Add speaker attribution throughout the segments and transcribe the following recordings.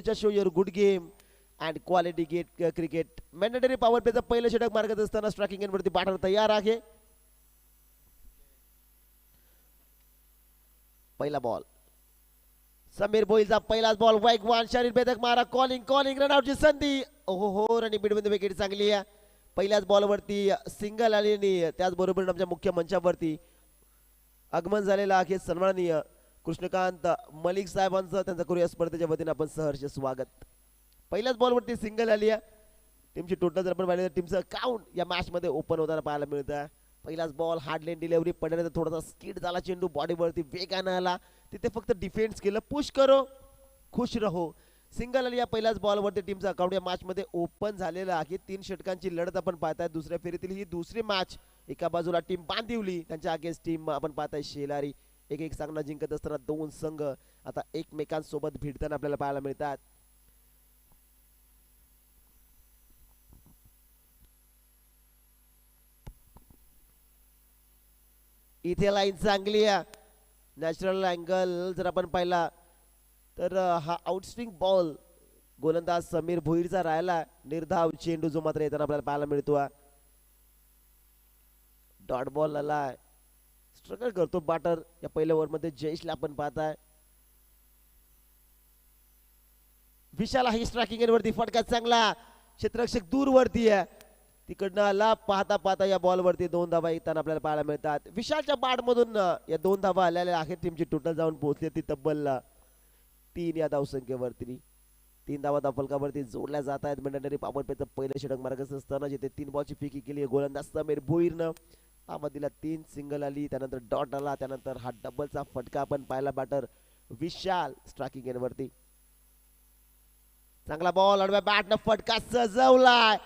Speaker 1: just show your good game and quality cricket. Mandatory power play चा पहिलं षटक मार्गात असताना स्ट्रायकिंग एंड वरती बॅटर तयार आहे. पहिला बॉल समीर भोईरचा पहिलाच बॉल वेगवान शरीर भेदक मारा कॉलिंग रनआउटची संधी. ओहो रनिंग बिटवीन द विकेट चांगली आहे. पहिल्याच बॉलवरती सिंगल आली आणि त्याचबरोबर आमच्या मुख्य मंचावरती आगमन झालेलं आहे. सन्माननीय कृष्णकांत मलिक साहेबांचं त्यांचा करूया स्पर्धेच्या वतीने आपण सहर्ष स्वागत. पहिल्याच बॉलवरती सिंगल आली आहे. टीमची टोटल जर आपण पाहिलं तर टीमचं काउंट या मॅच मध्ये ओपन होताना पाहायला मिळतं. पहिलाच बॉल हार्ड लेन डिलिव्हरी पडल्यानंतर थोडासा स्किड झाला, चेंडू बॉडीवरती वेगानं आला, तिथे फक्त डिफेन्स केलं, पुश करो खुश रहो. सिंगल आली या पहिल्याच बॉलवरती टीमचा अकाउंट या मॅच मध्ये ओपन झालेला आहे. 3 षटकांची लढत आपण पाहताय. दुसऱ्या फेरीतील ही दुसरी मॅच. एका बाजूला टीम बांदिवली, त्यांच्या अगेन्स्ट टीम आपण पाहताय शेलारी. एक सामना जिंकत असताना दोन संघ आता एकमेकांसोबत भिडताना आपल्याला पाहायला मिळतात. इथे लाईन चांगली आहे. नॅचरल अँगल जर आपण पाहिला तर हा आउटस्विंग बॉल गोलंदाज समीर भोईरचा राहिला. निर्धाव चेंडू जो मात्र येताना आपल्याला पाहायला मिळतो. डॉट बॉल आला. स्ट्रगल करतो बॅटर या पहिल्या ओव्हर मध्ये. जयेशला आपण पाहताय. विशाल ही स्ट्रायकिंग वरती फटका चांगला. क्षेत्ररक्षक दूर वरती आहे. तिकडनं आला. पाहता या बॉल वरती 2 धावा येताना आपल्याला पाहायला मिळतात. विशालच्या बॅट मधून या 2 धावा आलेल्या आहेत. टीमची टोटल जाऊन पोहोचली ती तब्बल 3 या धावसंख्येवरती. 3 धावा धावफलकावरती जोडल्या जात आहेत. मंडळी पॉवर प्लेचं पहिलं षटक मार्गात असताना जिथे 3 बॉलची फेकी केली गोलंदाज समीर भोईरनं. आवादीला 3 सिंगल आली, त्यानंतर डॉट आला, त्यानंतर हा डबलचा फटका आपण पाहिला बॅटर विशाल स्ट्रायकिंग एंड वरती. चांगला बॉल आडव्या बॅटनं फटका सजवलाय.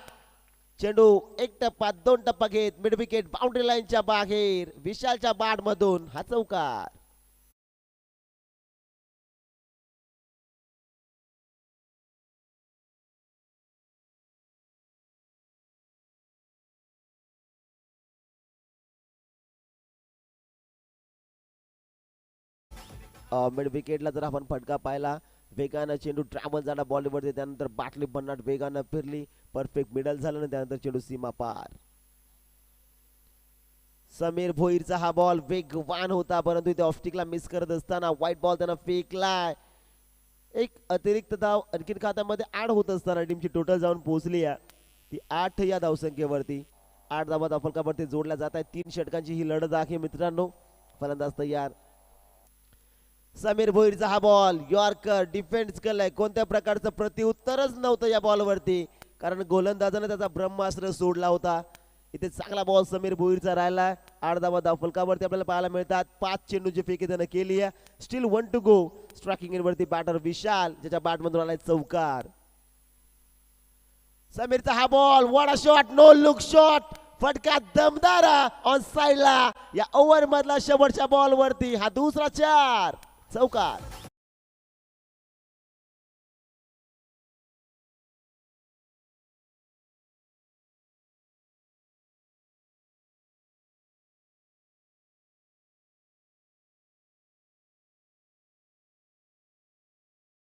Speaker 1: चेंडू 1 टप्पा 2 टप्पा घेत मिड विकेट बाउंड्री लाईनच्या बाहेर. विशालच्या बॅट मधून हा चौकार. मिड विकेटला जर आपण फटका पाहिला, वेगानं चेंडू ट्रॅव्हल झाला बॉलवरती, त्यानंतर बाटली भन्नाट वेगानं फिरली, परफेक्ट मिडल झालं, त्यानंतर चेंडू सीमा पार. समीर भोईरचा हा बॉल वेगवान होता, परंतु इथे ऑफस्टिकला मिस करत असताना व्हाईट बॉल त्यानं फेकलाय. एक अतिरिक्त धाव आणखीन खात्यामध्ये ऍड होत असताना टीमची टोटल जाऊन पोहोचली आहे ती 8 या धावसंख्येवरती. 8 धावा धावफलकावरती जोडल्या जात आहेत. 3 षटकांची ही लढत आहे मित्रांनो. फलंदाज तयार. समीर भोईरचा हा बॉल यॉर्कर डिफेन्स केलाय. कोणत्या प्रकारचं प्रत्युत्तरच नव्हतं या बॉलवरती, कारण गोलंदाजाने त्याचा ब्रह्मास्त्र सोडला होता. इथे चांगला बॉल समीर भोईरचा राहिला. 8 धावा धावफलकावरती आपल्याला पाहायला मिळतात. 5 चेंडूची फेकी त्यानं केली आहे. Still 1 to go. Striking end वरती बॅटर विशाल, ज्याच्या बॅट मधून आलाय चौकार. समीरचा हा ball what a shot, no look shot, फटका दमदार ऑन साइडला. या ओव्हर मधला शेवटच्या बॉल वरती हा दुसरा 4 चौकार.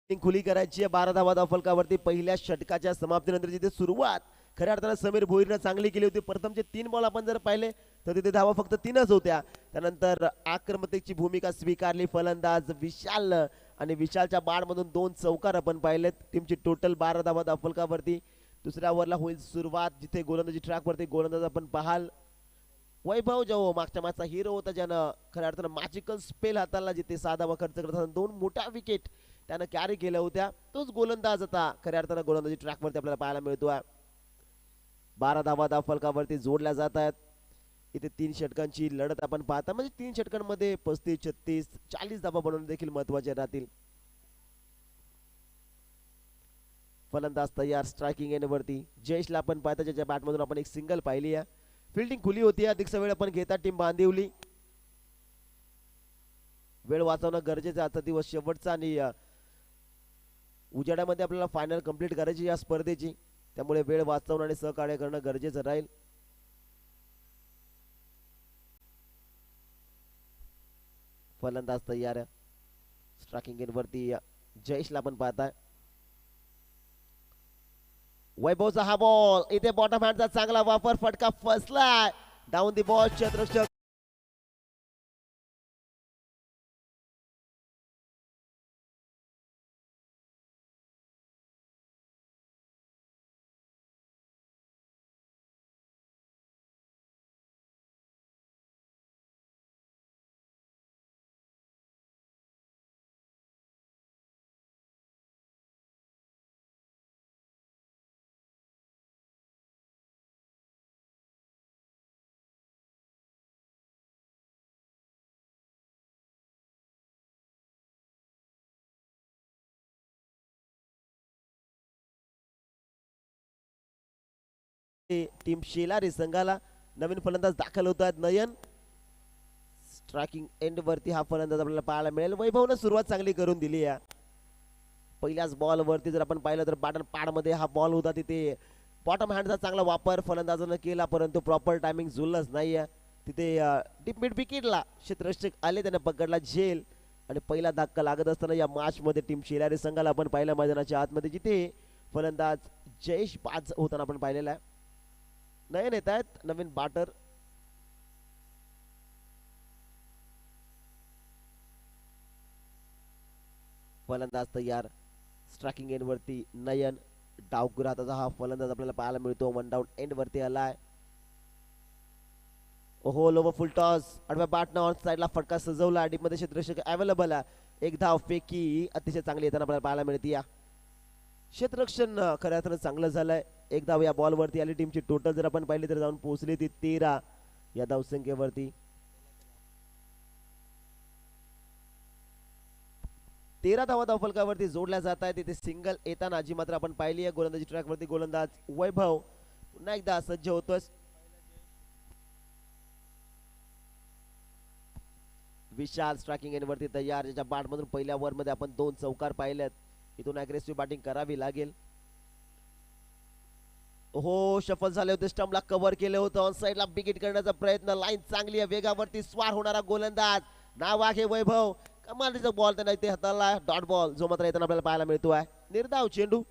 Speaker 1: खुली करायची आहे 12 धावा धावफलकावरती. पहिल्या षटकाच्या समाप्तीनंतर जिथे सुरुवात खऱ्या अर्थानं समीर भोईरनं चांगली केली होती. प्रथमचे 3 बॉल आपण जर पाहिले तर तिथे धावा फक्त 3च होत्या. त्यानंतर आक्रमकतेची भूमिका स्वीकारली फलंदाज विशालनं आणि विशालच्या बॅटमधून 2 चौकार आपण पाहिलेत. टीमची टोटल 12 धावा धावफलकावरती. दुसऱ्या ओव्हरला होईल सुरुवात, जिथे गोलंदाजी ट्रॅकवरती गोलंदाज आपण पाहाल वैभव जो मागच्या मॅचचा हिरो होता, ज्यानं खऱ्या अर्थानं मॅजिकल स्पेल हाताळला. जिथे 6 धावा खर्च करताना 2 मोठ्या विकेट त्यानं कॅरी केल्या होत्या. तोच गोलंदाज आता खऱ्या अर्थानं गोलंदाजी ट्रॅकवरती आपल्याला पाहायला मिळतो. 12 धावा धावफलकावरती जोडल्या जात आहेत. इथे 3 षटकांची लढत आपण पाहता, म्हणजे 3 षटकांमध्ये 35, 36, 40 धावा बनवणे देखील महत्वाचे राहतील. फलंदाज तयार स्ट्रायकिंग एंड वरती. जयेशला आपण पाहता, ज्याच्या बॅटमधून आपण एक सिंगल पाहिली आहे. फिल्डिंग खुली होती. अधिकचा वेळ आपण घेता टीम बांदिवली. वेळ वाचवणं गरजेचं. आजचा दिवस शेवटचा आणि उजेडामध्ये आपल्याला फायनल कंप्लीट करायची या स्पर्धेची, त्यामुळे वेळ वाचवणं आणि सहकार्य करणं गरजेचं राहील. फलंदाज तयार. स्ट्रायकिंग एंड वरती जयेशला आपण पाहताय. वैभवचा हा बॉल इथे बॉटम हँडचा चांगला वापर फटका फसलाय डाऊन दी बॉल क्षेत्ररक्षक टीम शेलारी संघाला नवीन फलंदाज दाखल होत आहेत नयन स्ट्रायकिंग एंड वरती हा फलंदाज आपल्याला पाहायला मिळेल वैभवनं सुरुवात चांगली करून दिली आहे पहिल्याच बॉल वरती जर आपण पाहिलं तर बॅटन पाड मध्ये हा बॉल होता तिथे बॉटम हँडचा चांगला वापर फलंदाजानं केला परंतु प्रॉपर टायमिंग जुळलंच नाहीये तिथे डीप मिड विकेटला क्षेत्ररक्षक आले त्याने पकडला झेल आणि पहिला धक्का लागत असताना या मॅच मध्ये टीम शेलारी संघाला आपण पाहिल्या मैदानाच्या आतमध्ये जिथे फलंदाज जयेश बाज होताना आपण पाहिलेला आहे नयन येत आहेत नवीन बॅटर फलंदाज तयार स्ट्रायकिंग एंड वरती नयन डावकुराचा हा फलंदाज आपल्याला पाहायला मिळतो वन डाऊन एंड वरती आलाय ओहो लोवर फुल टॉस आडव्या बॅटनं ऑन साइडला फटका सजवला डीप मध्ये क्षेत्ररक्षक अवेलेबल आहे एक धाव पैकी अतिशय चांगली येताना आपल्याला पाहायला मिळते या क्षेत्ररक्षण खऱ्या अर्थानं चांगलं झालंय एक धाव या बॉल वरती आली टीमची टोटल जर आपण पाहिली तर जाऊन पोहोचली ती 13 या धावसंख्येवरती 13 धावा धावफलकावरती जोडल्या जात आहेत तिथे सिंगल येताना जी मात्र आपण पाहिली आहे गोलंदाजी ट्रॅक वरती गोलंदाज वैभव पुन्हा एकदा सज्ज होतोय विशाल स्ट्रायकिंग एंड वरती तयार ज्याच्या बॅट मधून पहिल्या ओव्हर मध्ये आपण 2 चौकार पाहिलेत इथून अग्रेसिव्ह बॅटिंग करावी लागेल हो शफल झाले होते स्टंपला कव्हर केले होतं ऑन साइडला बिगिट करण्याचा प्रयत्न लाईन चांगली आहे वेगावरती स्वार होणारा गोलंदाज नाव आहे वैभव कमालीचा बॉल त्यांना इथे हाताळला डॉट बॉल जो मात्र येताना आपल्याला पाहायला मिळतो आहे निर्धाव चेंडू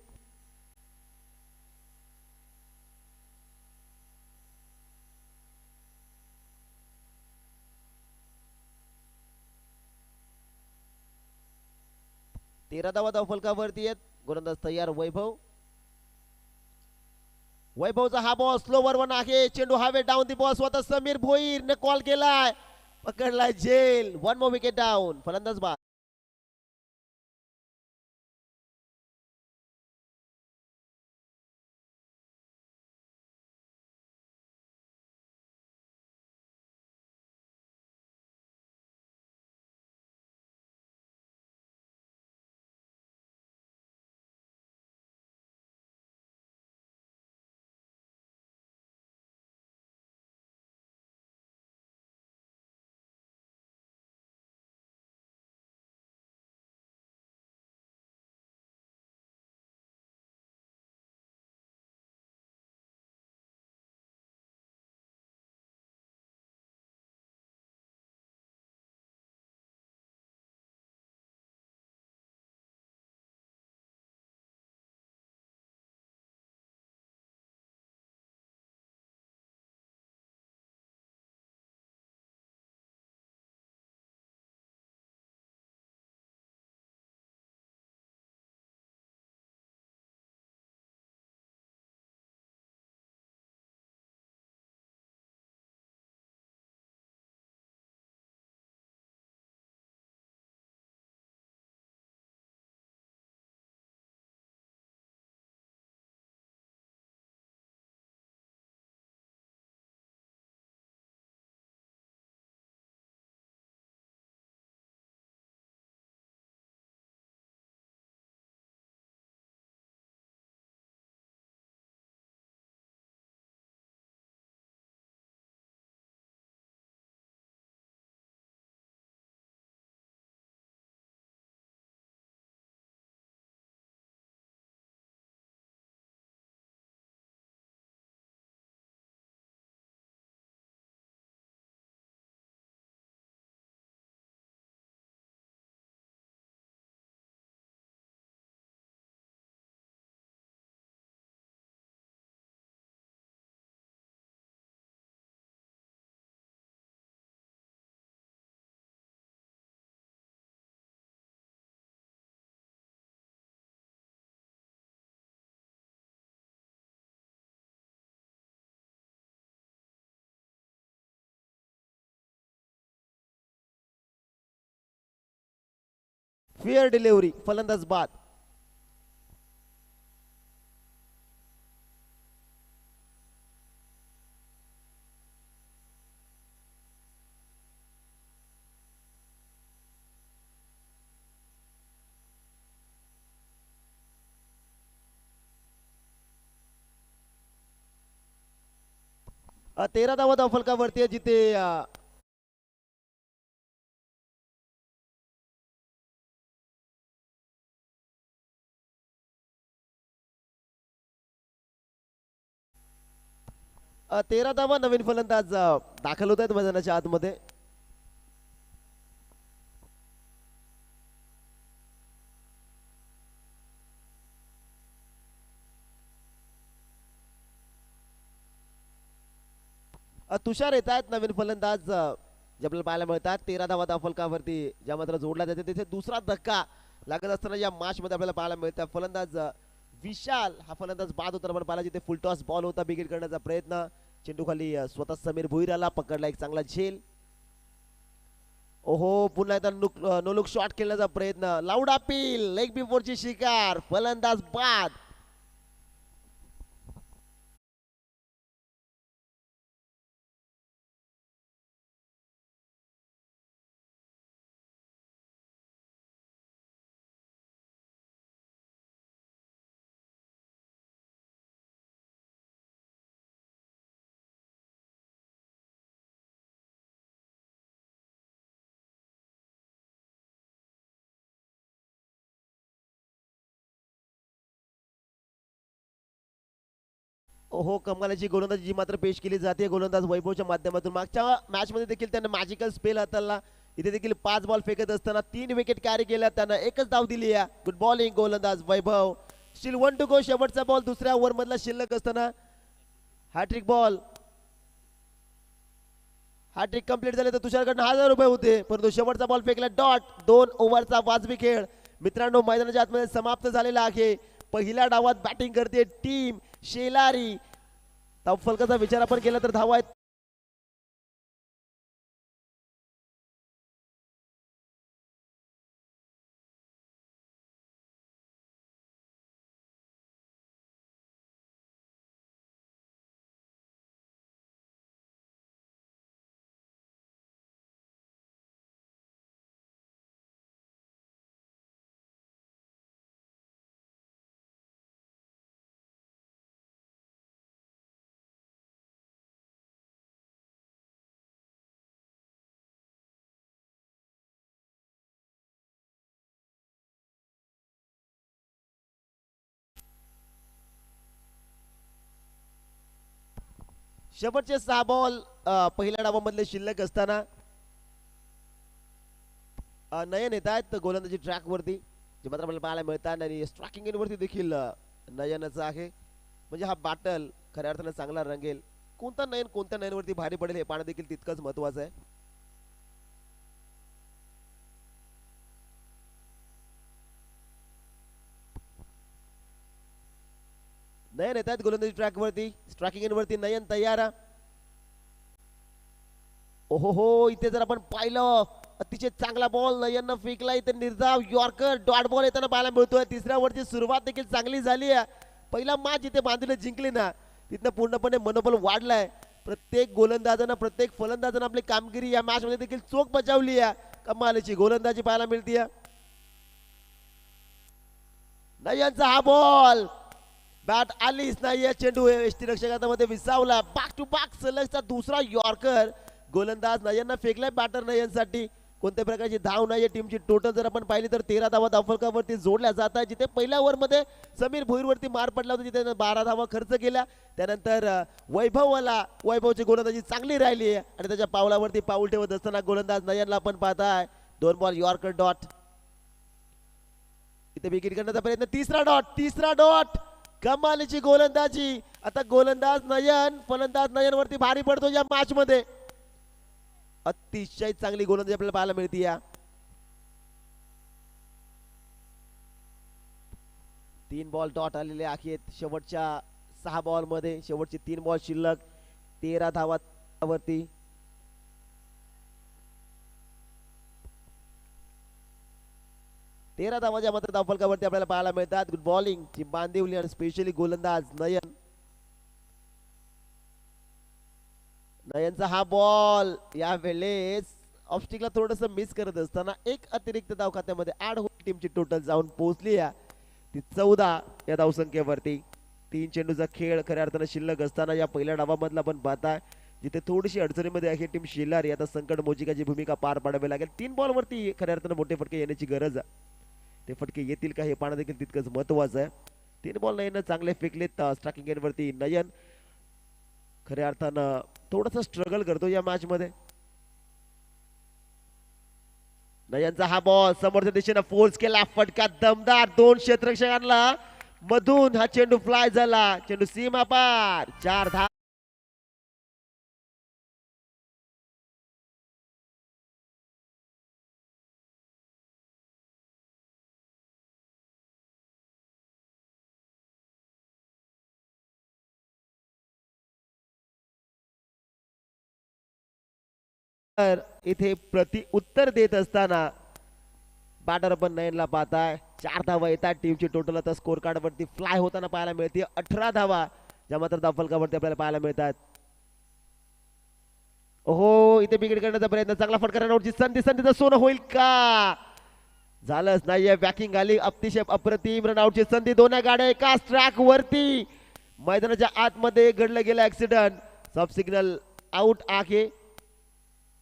Speaker 1: 13 धावा धावफलकावरती आहेत गोलंदाज तयार वैभवचा हा बॉल स्लोवर वन आहे चेंडू हवे डाऊन दी बॉल स्वतः समीर भोईर ने कॉल केलाय पकडलाय झेल वन मोर विकेट डाऊन फलंदाज बाद फेअर डिलिव्हरी, फलंदाज बाद. तेरा धावा धावफलकावरती आहे, जिथे 13 धावा नवीन फलंदाज दाखल होत आहेत मैदानाच्या आतमध्ये. तुषार येत आहेत नवीन फलंदाज जे आपल्याला पाहायला मिळतात. 13 धावा धावफलकावरती ज्या मात्र जोडला जाते तिथे दुसरा धक्का लागत असताना या मॅच मध्ये आपल्याला पाहायला मिळतं. फलंदाज विशाल हा फलंदाज बाद होताना आपण पाहिला, जिथे फुलटॉस बॉल होता, बिगिट करण्याचा प्रयत्न, चेंडू खाली स्वतः समीर भुईराला पकडला, एक चांगला झेल. ओहो, पुन्हा एकदा नो लुक शॉट खेळण्याचा प्रयत्न, लाऊड अपील, लेग बिफोरची शिकार, फलंदाज बाद. ओहो, कमालाची गोलंदाजी जी मात्र पेश केली जाते गोलंदाज वैभवच्या माध्यमातून. मागच्या मॅच मध्ये देखील त्याने मॅजिकल स्पेल हाताळला. इथे देखील 5 बॉल फेकत असताना 3 विकेट कॅरी केल्या, त्यानं एकच धाव दिली आहे. गुड बॉलिंग गोलंदाज वैभव. स्टील 1 टू गो, शेवटचा बॉल दुसऱ्या ओव्हर मधला शिल्लक असताना हॅट्रिक बॉल. हॅट्रिक कंप्लीट झाले तर तुषारकडनं 1000 रुपये होते, परंतु शेवटचा बॉल फेकला डॉट. 2 ओव्हरचा वाजवी खेळ मित्रांनो मैदानाच्या आतमध्ये समाप्त झालेला आहे. पहिल्या डावात बॅटिंग करते टीम शेलारी. धावफलकाचा विचार आपण केला तर धावा आहेत शेवटचे 6 बॉल पहिल्या डावामधले शिल्लक असताना नयन येत आहेत गोलंदाजी ट्रॅक वरती, जे मात्र आपल्याला पाहायला मिळतात. आणि स्ट्रायकिंग वरती देखील नयनच आहे. म्हणजे हा बॅटल खऱ्या अर्थाने चांगला रंगेल. कोणता नयन कोणत्या नयनवरती भारी पडेल हे पाहणं देखील तितकंच महत्वाचं आहे. नयन येत आहेत गोलंदाजी ट्रॅक वरती, स्ट्रायकिंग वरती नयन तयार. ओहो हो, इथे जर आपण पाहिलं अतिशय चांगला बॉल नयननं फेकला. इथे निर्धाव यॉर्कर डॉट बॉल येताना पाहायला मिळतोय. तिसऱ्या ओव्हरची सुरुवात देखील चांगली झाली आहे. पहिला मॅच जिथे बांधून जिंकली ना, तिथनं पूर्णपणे मनोबल वाढलाय. प्रत्येक गोलंदाजानं प्रत्येक फलंदाजानं आपली कामगिरी या मॅच मध्ये देखील चोख बजावली आहे. कमालीची गोलंदाजी पाहायला मिळते. नयनचा हा बॉल, बॅट आलीच नाही, चेंडू यष्टीरक्षकामध्ये विसावला. बॅक टू बॅक सलगचा दुसरा यॉर्कर गोलंदाज नयननं फेकलाय बॅटर नयनसाठी. कोणत्या प्रकारची धाव नाही टीमची. टोटल जर आपण पाहिली तर 13 धावा धावफलकावरती जोडल्या जात आहे. जिथे पहिल्या ओव्हर मध्ये समीर भोईरवरती मार पडला होता, तिथे 12 धावा खर्च केल्या. त्यानंतर वैभवची गोलंदाजी चांगली राहिली आहे आणि त्याच्या पावलावरती पाऊल ठेवत असताना गोलंदाज नयनला आपण पाहताय 2 बॉल यॉर्कर डॉट. इथे विकेट करण्याचा प्रयत्न, तिसरा डॉट, कमालीची गोलंदाजी. आता गोलंदाज नयन, फलंदाज नयन वरती भारी पडतो या मॅच मध्ये. अतिशय चांगली गोलंदाजी आपल्याला पाहायला मिळते. या 3 बॉल डॉट आलेले आहेत शेवटच्या 6 बॉल मध्ये. शेवटचे 3 बॉल शिल्लक, 13 धावावरती. 13 धावांच्या मात्र धावफलकावरती आपल्याला पाहायला मिळतात. गुड बॉलिंग टीम बांदिवली आणि स्पेशली गोलंदाज नयन. नयनचा हा बॉल या वेळेस ऑफस्टिकला थोडस मिस करत असताना एक अतिरिक्त धाव खात्यामध्ये ऍड होऊन टीमची टोटल जाऊन पोहोचली आहे ती 14 या धावसंख्येवरती. 3 चेंडूचा खेळ खऱ्या अर्थानं शिल्लक असताना या पहिल्या डावामधला आपण पाहताय जिथे थोडीशी अडचणीमध्ये आहे टीम शेलारी. आता संकट मोजिकाची भूमिका पार पाडावी लागेल. 3 बॉलवरती खऱ्या अर्थानं मोठे फटके येण्याची गरज आहे. ते फटके येतील का हे पाहणं देखील तितकंच महत्वाचं आहे. 3 बॉल नयन चांगले फेकलेत स्ट्रायकिंग एंडवरती. नयन खऱ्या अर्थानं थोडस स्ट्रगल करतो या मॅच मध्ये. नयनचा हा बॉल समोरच्या दिशेने फोर्स केला, फटका दमदार 2 क्षेत्ररक्षकांना मधून हा चेंडू फ्लाय झाला. चेंडू सीमा पार 4 धाव. इथे प्रति उत्तर देत असताना बॅटर पण नयनला पाहताय. 4 धावा येतात. टीमची टोटल आता स्कोर कार्ड वरती फ्लाय होताना पाहायला मिळते 18 धावा ज्या मात्र धावफलकावरती आपल्याला पाहायला मिळतात. ओहो इथे विकेट करण्याचा प्रयत्न, चांगला फटका रनआउटची संधी, संधीचं सोनं होईल का? झालंच नाहीये. बॅकिंग आली अतिशय अप्रतिम. रनआउटची संधी, 2 गाड्या एकाच ट्रॅक वरती. मैदानाच्या आतमध्ये घडलं गेलं ऍक्सिडेंट. सब सिग्नल आउट आहे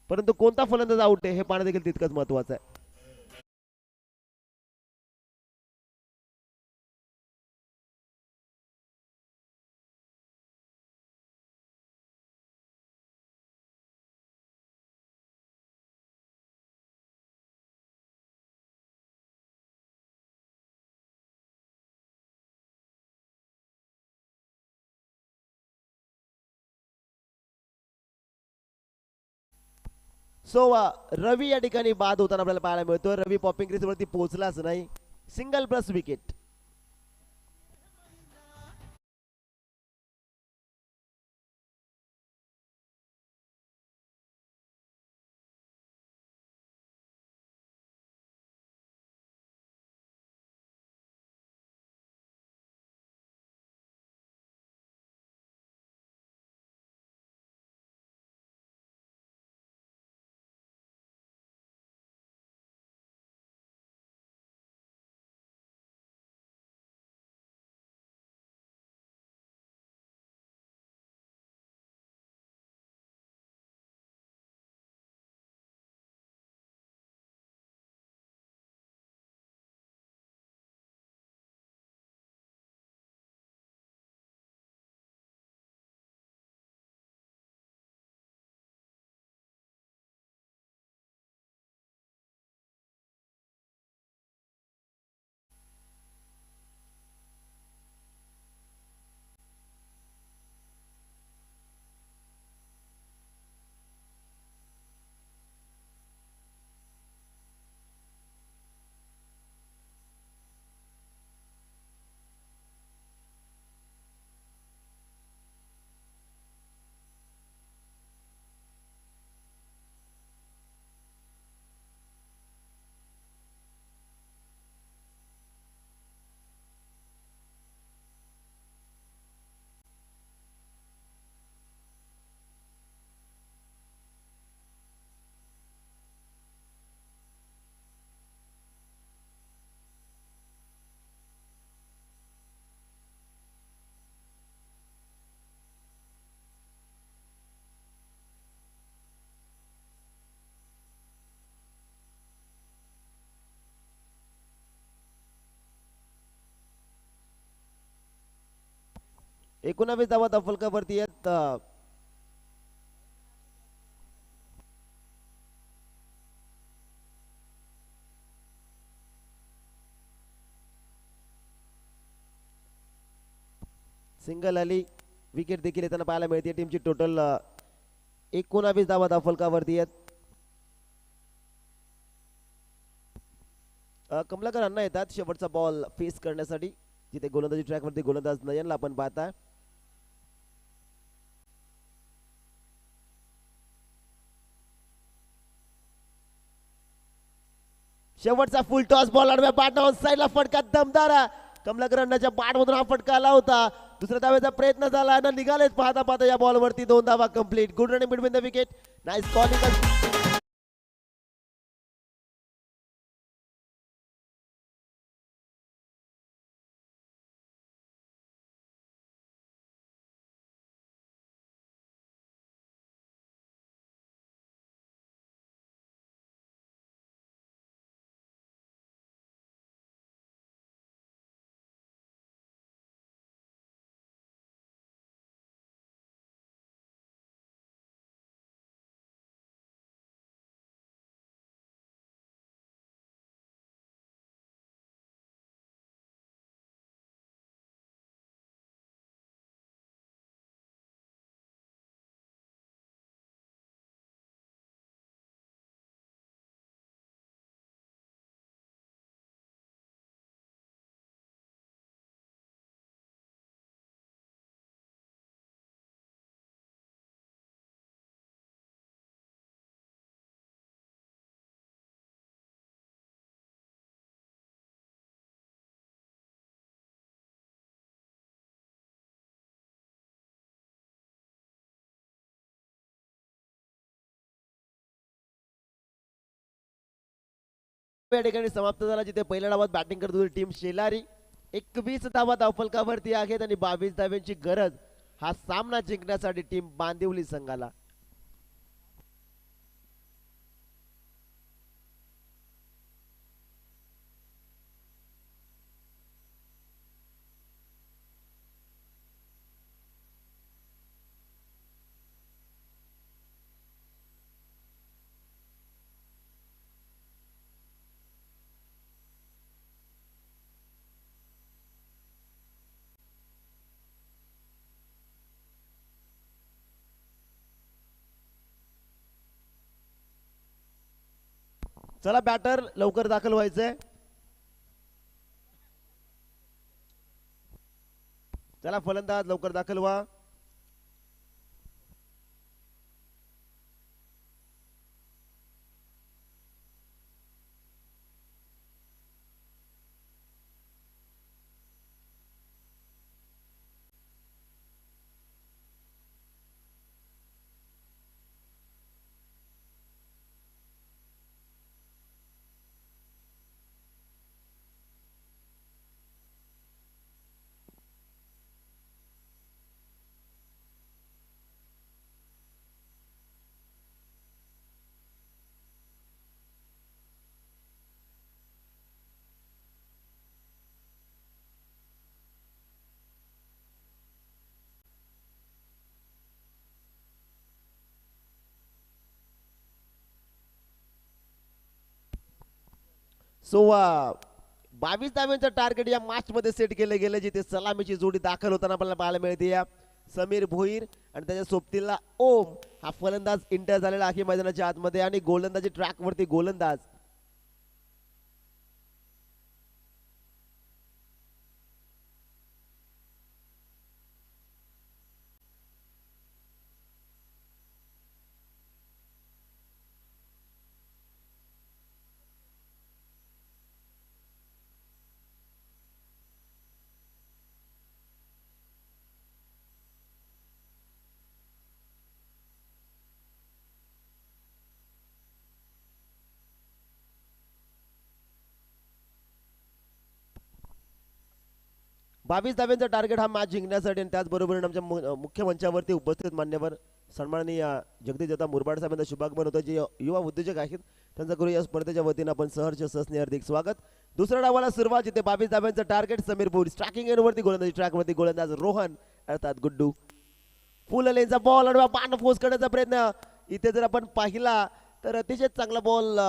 Speaker 1: परंतु कोणता फलंदाज आउट आहे हे पाहणं देखील तितकंच महत्वाचं आहे. सो रवी या ठिकाणी बाद होताना आपल्याला पाहायला मिळतो. रवी पॉपिंग क्रीज वरती पोहोचलाच नाही. Single plus wicket. एकोणावीस धावा धावफलकावरती आहेत. सिंगल आली, विकेट देखील येताना पाहायला मिळते. टीमची टोटल 19 धावा धावफलकावरती आहेत. कमलाकर अण्णा येतात शेवटचा बॉल फेस करण्यासाठी, जिथे गोलंदाजी ट्रॅकवरती गोलंदाज नयनला आपण पाहता. शेवटचा फुल टॉस बॉल आडव्या बॅट ऑन साईडला फटका दमदार कमलाकर अण्णाच्या बॅट मधून हा फटका आला होता. दुसऱ्या धावेचा प्रयत्न झाला ना निघालेच पाहता पाहता या बॉल वरती 2 धावा complete. Good running between the wicket. Nice calling. या ठिकाणी समाप्त झाला जिथे पहिल्या डावात बॅटिंग करत होती टीम शेलारी. 21 धावा धावफलकावरती आहेत आणि 22 धाव्यांची गरज हा सामना जिंकण्यासाठी टीम बांदिवली संघाला. चला बॅटर लवकर दाखल व्हायचंय. चला फलंदाज लवकर दाखल व्हा. सो 22 धाव्यांचं टार्गेट या मॅच मध्ये सेट केलं गेलं जिथे सलामीची जोडी दाखल होताना आपल्याला पाहायला मिळते. या समीर भोईर आणि त्याच्या सोबतीला ओम हा फलंदाज इंटर झालेला आहे मैदानाच्या आतमध्ये आणि गोलंदाजी ट्रॅक वरती गोलंदाज. बावीस धाव्यांचा टार्गेट हा मॅच जिंकण्यासाठी आणि त्याचबरोबर आमच्या मुख्य मंचावरती उपस्थित मान्यवर सन्माननीय जगदीश दत्ता मुरबाड साहेबांचा शुभागमन होतं. जे युवा उद्योजक आहेत त्यांचं करू या स्पर्धेच्या वतीनं आपण सहर्ष सहस्ने हार्दिक स्वागत. दुसऱ्या डावाला सुरुवात जिथे 22 धाव्यांचं टार्गेट समीर भोईर स्ट्रायकिंग एंडवरती गोलंदाजी ट्रॅकवरती गोलंदाज रोहन अर्थात गुड्डू. फुल लेनचा बॉल अडवा पान फोर्स करण्याचा प्रयत्न इथे जर आपण पाहिला तर अतिशय चांगला बॉल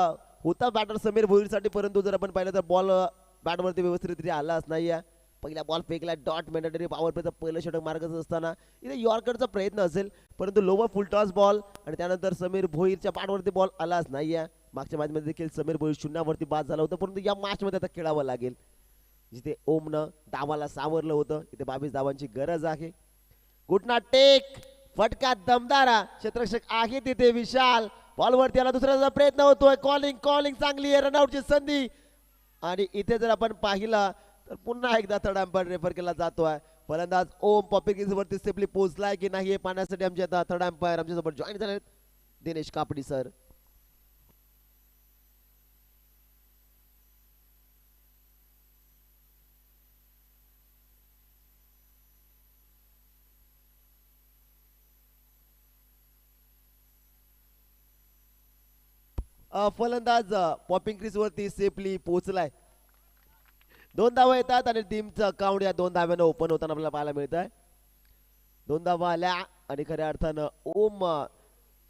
Speaker 1: होता बॅटर समीर भोईरसाठी, परंतु जर आपण पाहिलं तर बॉल बॅटवरती व्यवस्थितरित्या आलाच नाही. पहिला बॉल फेकला डॉट मॅन्डेटरी पॉवर प्लेचा पहिलं षटक मार्गच असताना इथे यॉर्करचा प्रयत्न असेल परंतु लोवर फुल टॉस बॉल आणि त्यानंतर समीर भोईरच्या बॅटवरती बॉल आलाच नाहीये. मागच्या मॅच मध्ये देखील समीर भोईर शून्यावरती बाद झाला होता परंतु या मॅच मध्ये आता खेळावं लागेल जिथे ओमनं डावाला सावरलं होतं. इथे 22 धावांची गरज आहे. गुटना टेक फटका दमदारा क्षेत्ररक्षक आहे तिथे विशाल बॉलवरती आला दुसऱ्याचा प्रयत्न होतोय. कॉलिंग कॉलिंग चांगली आहे. रनआउटची संधी. आणि इथे जर आपण पाहिला तर पुन्हा एकदा थर्ड अंपायर रेफर केला जातोय. फलंदाज ओम पॉपिंग वरती सेफली पोहोचलाय की नाही हे पाहण्यासाठी आमचे आता थर्ड अंपायर आमच्यासोबत जॉईन झाले दिनेश कापडी सर. फलंदाज पॉपिंग क्रीज वरती सेफली पोहोचलाय. 2 धावा येतात आणि टीमचं अकाउंट या 2 धाव्यानं ओपन होताना आपल्याला पाहायला मिळत आहे. 2 धावा आल्या आणि खऱ्या अर्थानं ओम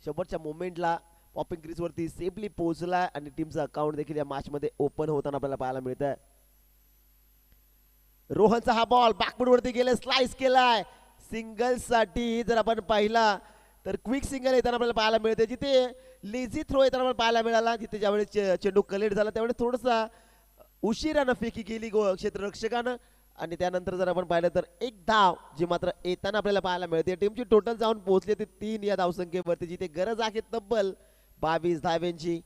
Speaker 1: शेवटच्या मोमेंटला पॉपिंग क्रीज वरती सेफली पोहोचलाय आणि टीमचं अकाउंट देखील या मॅच मध्ये ओपन होताना आपल्याला पाहायला मिळत आहे. रोहनचा हा बॉल बॅकफूट वरती गेले स्लाइस केलाय. सिंगल साठी जर आपण पाहिला तर क्विक सिंगल येताना आपल्याला पाहायला मिळते. जिथे लेझी थ्रो येताना आपल्याला पाहायला मिळाला जिथे ज्यावेळेस चेंडू कलेक्ट झाला त्यावेळेस थोडासा उशिरानं फेकी गेली क्षेत्ररक्षकानं आणि त्यानंतर जर आपण पाहिलं तर एक धाव जी मात्र येताना आपल्याला पाहायला मिळते. टीमची टोटल जाऊन पोहोचली ती 3 या धावसंख्येवरती जिथे गरज आहे तब्बल 22 धाव्यांची.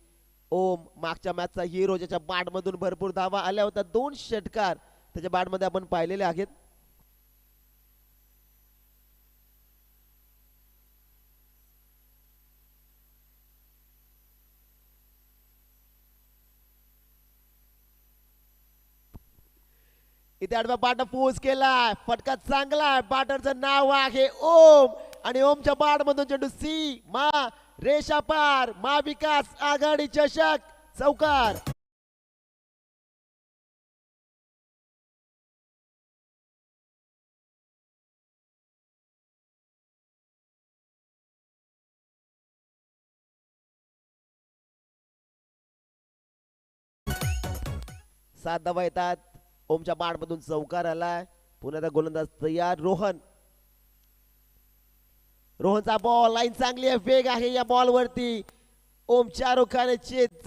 Speaker 1: ओम मागच्या मॅचचा हिरो ज्याच्या बॅटमधून भरपूर धावा आल्या होत्या. 2 षटकार त्याच्या बॅटमध्ये आपण पाहिलेले आहेत. इथे आडव्या बाटा पोच केलाय. फटका चांगला. बॅटरचं नाव आहे ओम आणि ओमच्या बाट मधून चेंडू सी मा रेषा पार महाविकास आघाडी चषक चौकार. सात धावा येतात. ओमच्या बाटमधून चौकार आलाय. पुन्हा गोलंदाज तयार. रोहनचा बॉल लाईन चांगली आहे. वेग आहे या बॉल वरती. ओमच्या रोखाने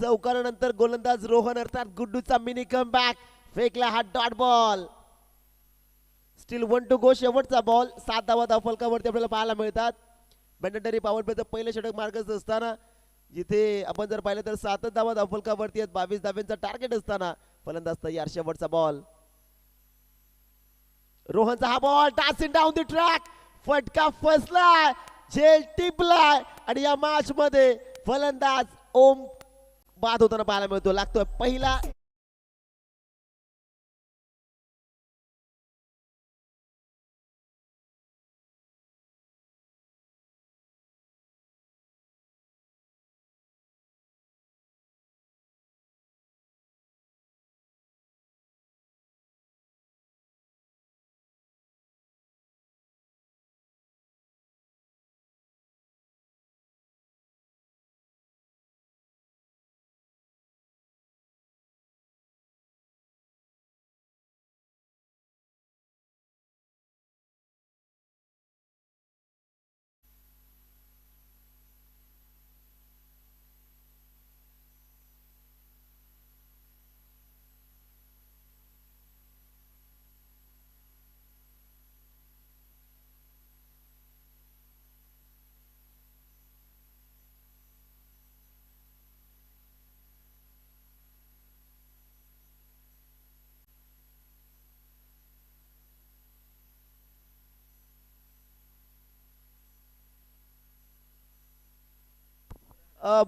Speaker 1: चौकारानंतर गोलंदाज रोहन अर्थात गुड्डूचा मिनी कम बॅक फेकला हा dot ball. Still 1 to go. शेवटचा बॉल. 7 धावा धावफलकावरती आपल्याला पाहायला मिळतात. मॅन्डेटरी पॉवर प्लेचं पहिलं षटक मार्गच असताना जिथे आपण जर पाहिलं तर 7 धावा धावफलकावरती आहेत. 22 धाव्यांचा टार्गेट असताना फलंदाज तयार. शेवटचा बॉल. रोहनचा हा बॉल टासिंग डाऊन द ट्रॅक. फटका फसलाय. झेल टिपलाय आणि या मॅच मध्ये फलंदाज ओम बाद होताना पाहायला मिळतो. लागतोय पहिला.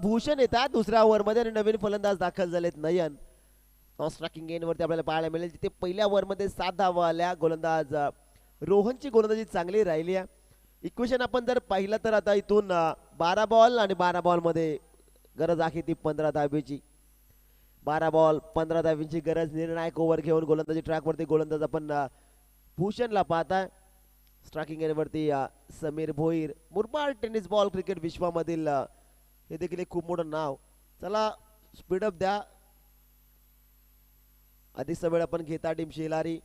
Speaker 1: भूषण येतात दुसऱ्या ओव्हरमध्ये आणि नवीन फलंदाज दाखल झालेत नयन. स्ट्रायकिंग एंड वरती आपल्याला पाहायला मिळेल जिथे पहिल्या ओव्हरमध्ये 7 धावा आल्या. गोलंदाज रोहनची गोलंदाजी चांगली राहिली आहे. इक्वेशन आपण जर पाहिलं तर आता इथून 12 बॉल आणि 12 बॉल मध्ये गरज आहे ती 15 धावेची. 12 बॉल 15 धावेची गरज. निर्णायक ओव्हर घेऊन गोलंदाजी ट्रॅक वरती गोलंदाज आपण भूषणला पाहताय. स्ट्रायकिंग एंड वरती Sameer Bhoir. Murbad tennis ball cricket विश्वामधील हे देखील एक खूप मोठं नाव. चला स्पीडअप द्या. अधिकचा वेळ आपण घेता टीम शेलारी.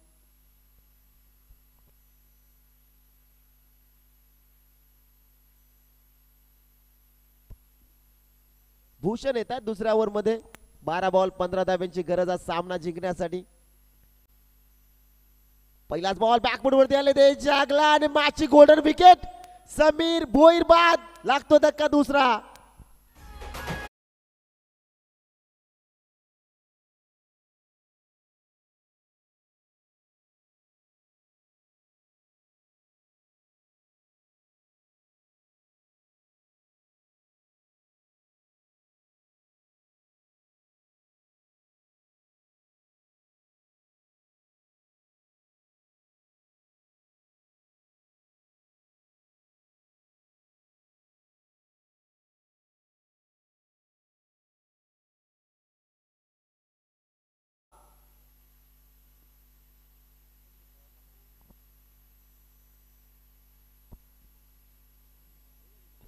Speaker 1: भूषण येतात दुसऱ्या ओव्हर मध्ये. 12 बॉल 15 धाव्यांची गरज आहे सामना जिंकण्यासाठी. पहिलाच बॉल बॅकफूट वरती आले ते जागला आणि मॅचची गोल्डन विकेट. समीर भोईर बाद. लागतो धक्का दुसरा.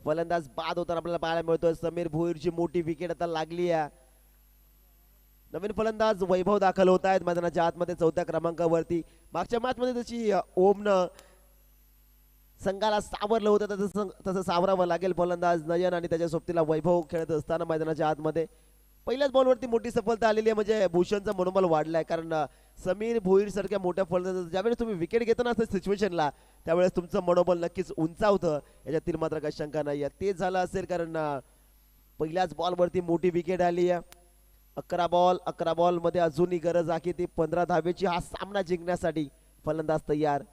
Speaker 1: फलंदाज बाद होताना आपल्याला पाहायला मिळतोय. समीर भोईरची मोठी विकेट आता लागली आहे. नवीन फलंदाज वैभव दाखल होत आहेत मैदानाच्या आतमध्ये 4थ्या क्रमांकावरती. मागच्या मॅच मध्ये जशी ओमनं संघाला सावरलं होतं तसं सावरावं लागेल फलंदाज नयन आणि त्याच्या सोबतीला वैभव खेळत असताना मैदानाच्या आतमध्ये. पहिल्याच बॉलवरती मोठी सफलता आलेली आहे म्हणजे भूषणचा मनोबल वाढलाय. कारण समीर भोईर सारख्या मोठ्या फलंदाज ज्यावेळेस तुम्ही विकेट घेताना असं सिच्युएशनला त्यावेळेस तुमचं मनोबल नक्कीच उंचावतं, याच्यातील मात्र काही शंका नाही आहे. ते झालं असेल कारण पहिल्याच बॉलवरती मोठी विकेट आली आहे. 11 बॉल मध्ये अजूनही गरज आहे ती 15 धावेची. हा सामना जिंकण्यासाठी फलंदाज तयार.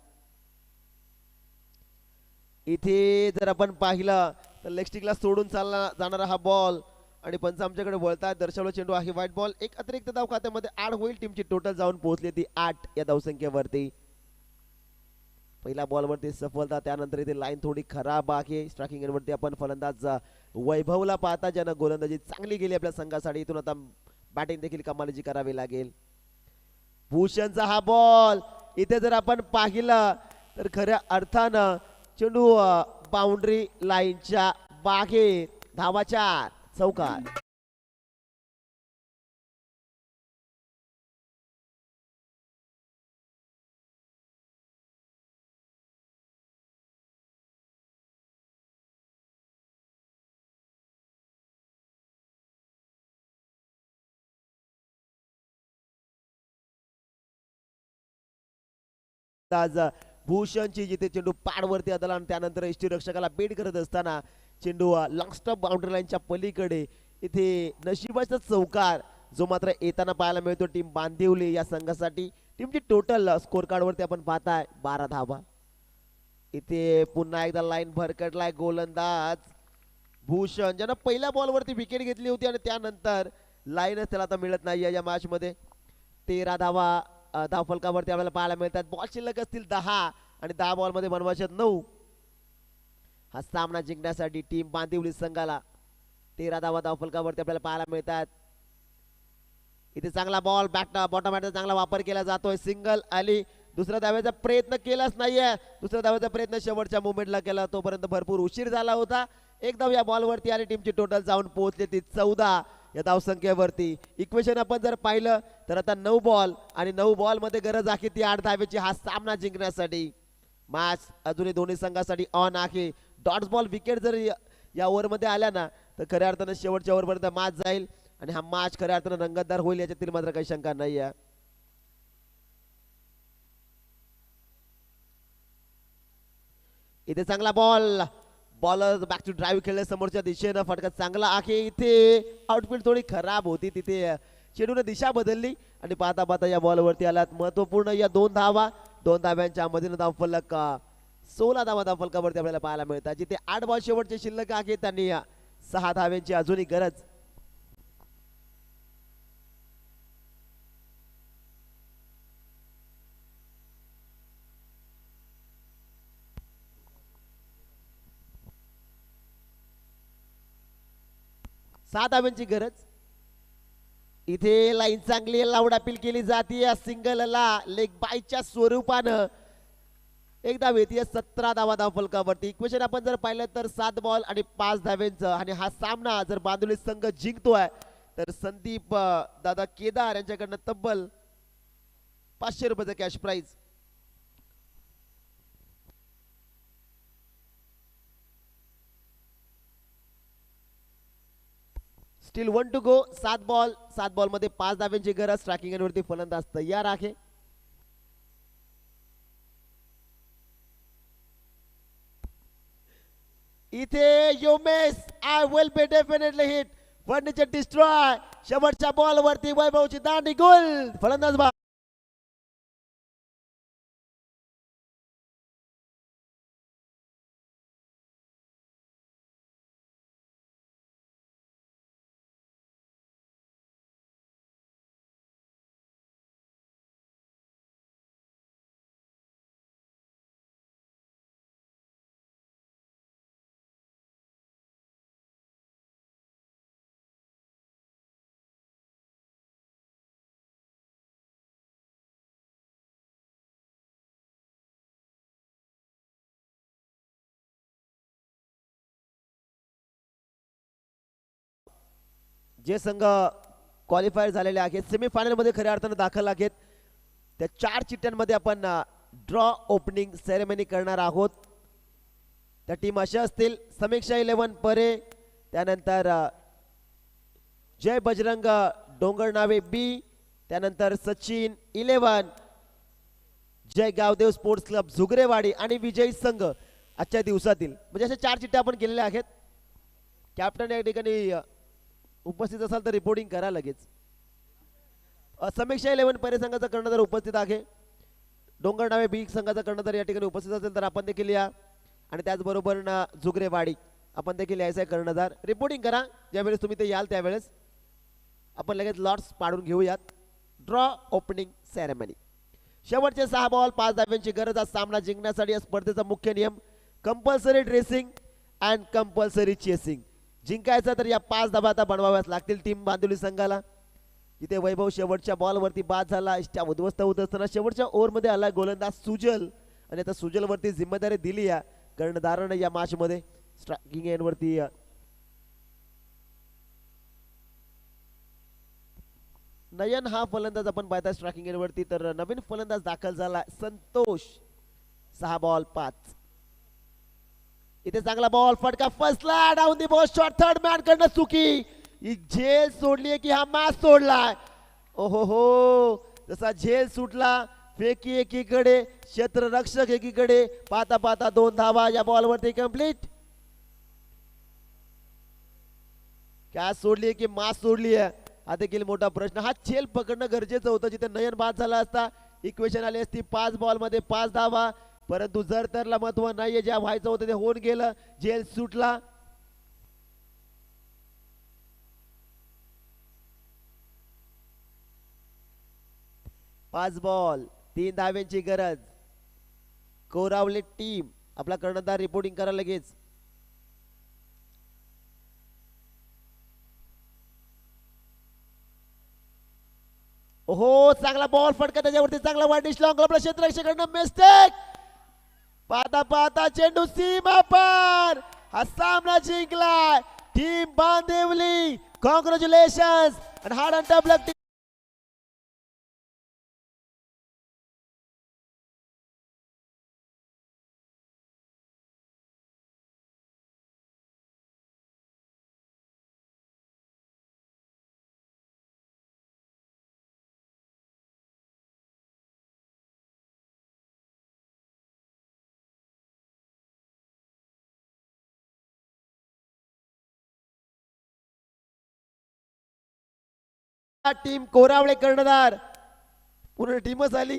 Speaker 1: इथे जर आपण पाहिलं तर लेग स्टिकला सोडून चालला जाणारा हा बॉल आणि पंच आमच्याकडे वळतात. दर्शवला चेंडू आहे व्हाईट बॉल. एक अतिरिक्त धाव खात्यामध्ये ऍड होईल. टीमची टोटल जाऊन पोहोचली ती 8 या धावसंख्येवरती. पहिल्या बॉलवरती सफलता, त्यानंतर इथे लाईन थोडी खराब आहे. स्ट्रायकिंग एंडवरती आपण फलंदाज वैभवला पाहता ज्यानं गोलंदाजी चांगली गेली आपल्या संघासाठी. इथून आता बॅटिंग देखील कमालीची करावी लागेल. भूषणचा हा बॉल इथे जर आपण पाहिलं तर खऱ्या अर्थानं चेंडू बाउंड्री लाईनच्या बाहेर. धावाच्या चौकार. भूषणची जिथे चेंडू पाडवरती आदला आणि त्यानंतर यष्टीरक्षकाला बेट करत असताना चेंडू लॉंग स्टॉप बाउंड्री लाईनच्या पलीकडे. इथे नशिबाचा चौकार जो मात्र येताना पाहायला मिळतो टीम बांदिवली या संघासाठी. टीमची टोटल स्कोर कार्ड वरती आपण पाहताय 12 धावा. इथे पुन्हा एकदा लाईन भरकटलाय गोलंदाज भूषण ज्यानं पहिल्या बॉलवरती विकेट घेतली होती आणि त्यानंतर लाईनच त्याला आता मिळत नाही या मॅच मध्ये. 13 धावा धावफलकावरती आपल्याला पाहायला मिळतात. बॉल शिल्लक असतील 10 आणि 10 बॉल मध्ये बनवायचे 9. हा सामना जिंकण्यासाठी टीम बांदिवली संघाला 13 धावा धावफलकावरती आपल्याला पाहायला मिळतात. इथे चांगला बॉल बॉटम बॅटचा चांगला वापर केला जातोय. सिंगल आली. दुसऱ्या धाव्याचा प्रयत्न केलाच नाहीये. दुसऱ्या धाव्याचा प्रयत्न शेवटच्या मुवमेंटला केला, तोपर्यंत भरपूर उशीर झाला होता. एक धाव या बॉलवरती आणि टीमची टोटल जाऊन पोहोचली ती 14 या धावसंख्येवरती. इक्वेशन आपण जर पाहिलं तर आता 9 बॉल आणि 9 बॉल मध्ये गरज आहे ती 8 धावेची हा सामना जिंकण्यासाठी. मॅच अजूनही दोन्ही संघासाठी ऑन आहे. डॉट्स बॉल विकेट जर या ओव्हर मध्ये आल्या ना तर खऱ्या अर्थानं शेवटच्या ओव्हरपर्यंत मॅच जाईल आणि हा मॅच खऱ्या अर्थानं रंगतदार होईल याच्यातील मात्र काही शंका नाही आहे. इथे चांगला ball. Bowler back to drive खेळले समोरच्या दिशेनं. फटका चांगला आहे. इथे आउटफील्ड थोडी खराब होती. तिथे चेंडूने दिशा बदलली आणि पाहता पाहता या बॉलवरती आलात. महत्वपूर्ण या 2 धावा. 2 धाव्यांच्या मधील धावफलक 16 धावा धावफलकावरती आपल्याला पाहायला मिळतात. जिथे 8 बॉल शेवटचे शिल्लक आहे त्यांनी 6 धाव्यांची अजूनही गरज. सहा धाव्यांची गरज. इथे लाईन चांगली लाऊड अपील केली जाते. सिंगलला लेग बायच्या स्वरूपानं एक धाव येते. 17 धावा धावफलकावरती. इक्वेशन आपण जर पाहिलं तर 7 बॉल आणि 5 धाव्यांचं आणि हा सामना जर बांदिवली संघ जिंकतोय तर संदीप दादा केदार यांच्याकडनं तब्बल 500 रुपयाचं cash prize. Still 1 to go. 7 ball मध्ये 5 धाव्यांची गरज. स्ट्रायकिंग एंडवरती फलंदाज तयार आहे. इथे Yomesh I will be definitely hit. Furniture destroy. शेवटच्या बॉलवरती वैभवची दांडी गोल. फलंदाज जे संघ क्वालिफायर झालेले आहेत सेमीफायनल मध्ये खऱ्या अर्थानं दाखल आहेत त्या 4 चिठ्ठ्यांमध्ये आपण ड्रॉ ओपनिंग सेरेमनी करणार आहोत. त्या टीम अशा असतील: समीक्षा 11 परे, त्यानंतर जय बजरंग डोंगरनावे बी, त्यानंतर सचिन 11, जय गावदेव स्पोर्ट्स क्लब झुगरेवाडी आणि विजयी संघ आजच्या दिवसातील. म्हणजे अशा 4 चिठ्ठ्या आपण केलेल्या आहेत. कॅप्टन या ठिकाणी उपस्थित असाल तर रिपोर्टिंग करा लगेच. समीक्षा 11 परे संघाचा कर्णधार उपस्थित आहे. डोंगरनावे बी संघाचा कर्णधार या ठिकाणी उपस्थित असेल तर आपण देखील या. आणि त्याचबरोबर झुगरेवाडी आपण देखील यायचं आहे कर्णधार. रिपोर्टिंग करा ज्यावेळेस तुम्ही ते याल त्यावेळेस. आपण लगेच लॉट्स पाडून घेऊयात. Draw opening ceremony. शेवटचे 6 बॉल 5 धाब्यांची गरज. हा सामना जिंकण्यासाठी या स्पर्धेचा मुख्य नियम compulsory dressing and compulsory chasing. जिंकायचं तर या 5 धाब्या आता बनवाव्याच लागतील टीम बांदिवली संघाला. इथे वैभव शेवटच्या बॉलवरती बाद झाला. इष्टा उद्ध्वस्त होत असताना शेवटच्या ओव्हरमध्ये आला गोलंदाज सुजल आणि आता सुजलवरती जिम्मेदारी दिली या कर्णधारानं या मॅच मध्ये. स्ट्रायकिंग एंड वरती नयन हा फलंदाज आपण पाहता स्ट्रायकिंग एंड वरती. तर नवीन फलंदाज दाखल झाला संतोष. 6 बॉल 5. इथे चांगला बॉल फटका फसला. Down the ball shot third man कडनं चुकी. झेल सोडली की हा मॅच सोडलाय. ओहो हो, जसा झेल सुटला. फेकी एकीकडे, क्षेत्ररक्षक एकीकडे. पाहता पाहता 2 धावा या बॉलवरती कंप्लीट. कॅच सोडली की मास सोडली आहे हा देखील मोठा प्रश्न. हा झेल पकडणं गरजेचं होतं. जिथे नयन बाद झाला असता इक्वेशन आली असती 5 बॉल मध्ये 5 धावा. परंतु जर तरला महत्व नाहीये. ज्या व्हायचं होतं ते होऊन गेलं. झेल सुटला. पाच बॉल 3 धाव्यांची गरज. कोरावले टीम आपला कर्णधार रिपोर्टिंग करा लगेच. ओहो, चांगला बॉल फटका त्याच्यावरती. चांगला वाईट लॉंग आपल्या क्षेत्ररक्षकांना मिस्टेक. पाहता पाहता चेंडू सीमा पार. हा सामना जिंकलाय टीम बांदिवली. कॉंग्रॅच्युलेशन्स आणि hard and tough luck. Team Koravale कर्णधार. पूर्ण टीमच आली.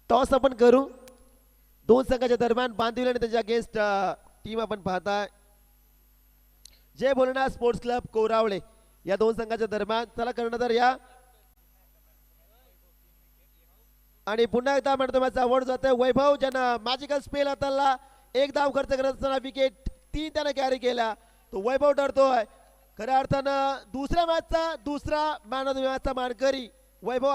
Speaker 1: टॉस आपण करू. 2 संघाच्या दरम्यान बांदिवली आणि त्याच्या अगेन्स्ट टीम आपण पाहताय जय भोलेनाथ स्पोर्ट्स क्लब कोरावळे या 2 संघाच्या दरम्यान. चला कर्णधार या. आणि पुन्हा एकदा मॅच अवॉर्ड जाते वैभव ज्यानं मॅजिकल स्पेल हाताळला. 1 धाव खर्च करत असताना विकेट 3 त्याने कॅरी केला. तो वैभव ठरतोय खऱ्या अर्थानं दुसऱ्या मॅचचा दुसरा मॅन ऑफ द मॅचचा मानकरी वैभव.